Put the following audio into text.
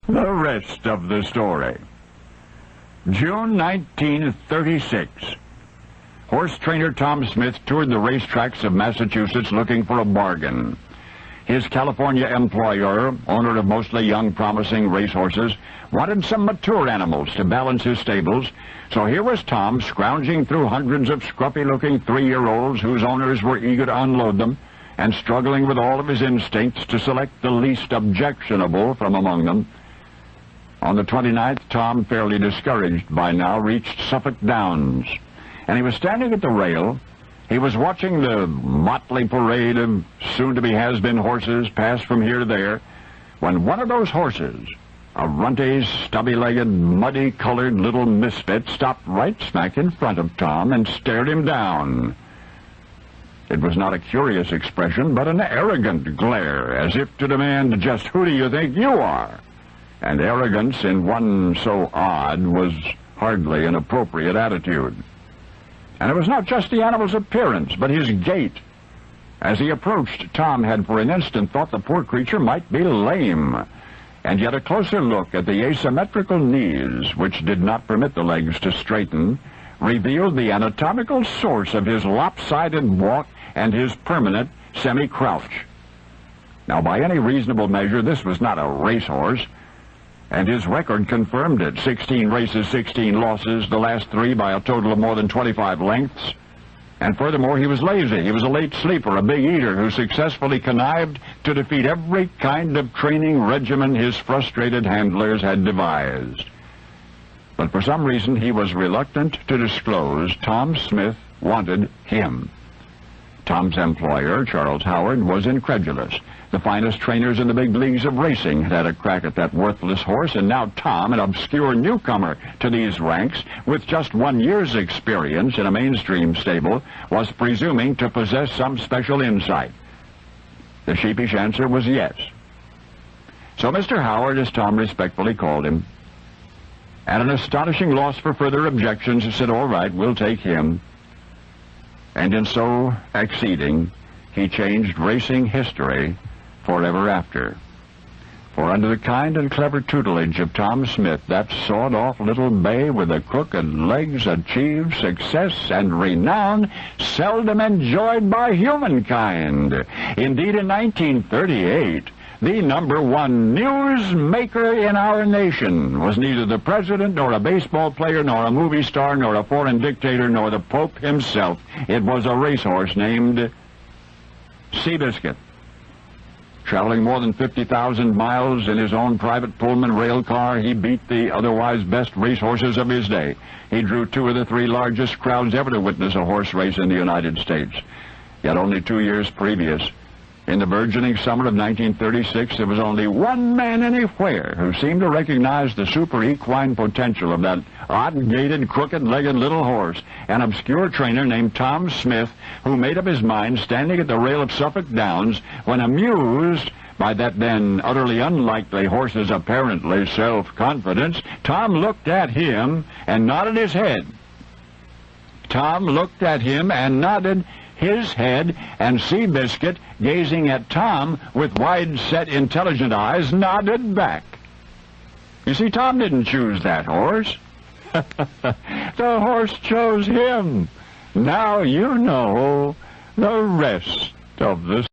The rest of the story. June 1936. Horse trainer Tom Smith toured the racetracks of Massachusetts looking for a bargain. His California employer, owner of mostly young, promising racehorses, wanted some mature animals to balance his stables, so here was Tom scrounging through hundreds of scruffy-looking 3-year-olds whose owners were eager to unload them, and struggling with all of his instincts to select the least objectionable from among them. On the 29th, Tom, fairly discouraged by now, reached Suffolk Downs, and he was standing at the rail. He was watching the motley parade of soon-to-be has-been horses pass from here to there, when one of those horses, a runty, stubby-legged, muddy-colored little misfit, stopped right smack in front of Tom and stared him down. It was not a curious expression, but an arrogant glare, as if to demand, just who do you think you are? And arrogance in one so odd was hardly an appropriate attitude. And it was not just the animal's appearance, but his gait. As he approached, Tom had for an instant thought the poor creature might be lame, and yet a closer look at the asymmetrical knees, which did not permit the legs to straighten, revealed the anatomical source of his lopsided walk and his permanent semi-crouch. Now, by any reasonable measure, this was not a racehorse, and his record confirmed it. 16 races, 16 losses, the last 3 by a total of more than 25 lengths. And furthermore, he was lazy. He was a late sleeper, a big eater who successfully connived to defeat every kind of training regimen his frustrated handlers had devised. But for some reason, he was reluctant to disclose Tom Smith wanted him. Tom's employer, Charles Howard, was incredulous. The finest trainers in the big leagues of racing had had a crack at that worthless horse, and now Tom, an obscure newcomer to these ranks, with just 1 year's experience in a mainstream stable, was presuming to possess some special insight. The sheepish answer was yes. So Mr. Howard, as Tom respectfully called him, at an astonishing loss for further objections, said, "All right, we'll take him." And in so acceding, he changed racing history forever after. For under the kind and clever tutelage of Tom Smith, that sawed-off little bay with the crooked legs achieved success and renown seldom enjoyed by humankind. Indeed, in 1938, the #1 newsmaker in our nation was neither the president, nor a baseball player, nor a movie star, nor a foreign dictator, nor the Pope himself. It was a racehorse named Seabiscuit. Traveling more than 50,000 miles in his own private Pullman rail car, he beat the otherwise best racehorses of his day. He drew 2 of the 3 largest crowds ever to witness a horse race in the United States. Yet only 2 years previous, in the burgeoning summer of 1936, there was only one man anywhere who seemed to recognize the super equine potential of that odd-gaited, crooked-legged little horse, an obscure trainer named Tom Smith, who made up his mind standing at the rail of Suffolk Downs when, amused by that then utterly unlikely horse's apparently self-confidence, Tom looked at him and nodded his head. Tom looked at him and nodded his head, and Seabiscuit, gazing at Tom with wide-set, intelligent eyes, nodded back. You see, Tom didn't choose that horse. The horse chose him. Now you know the rest of the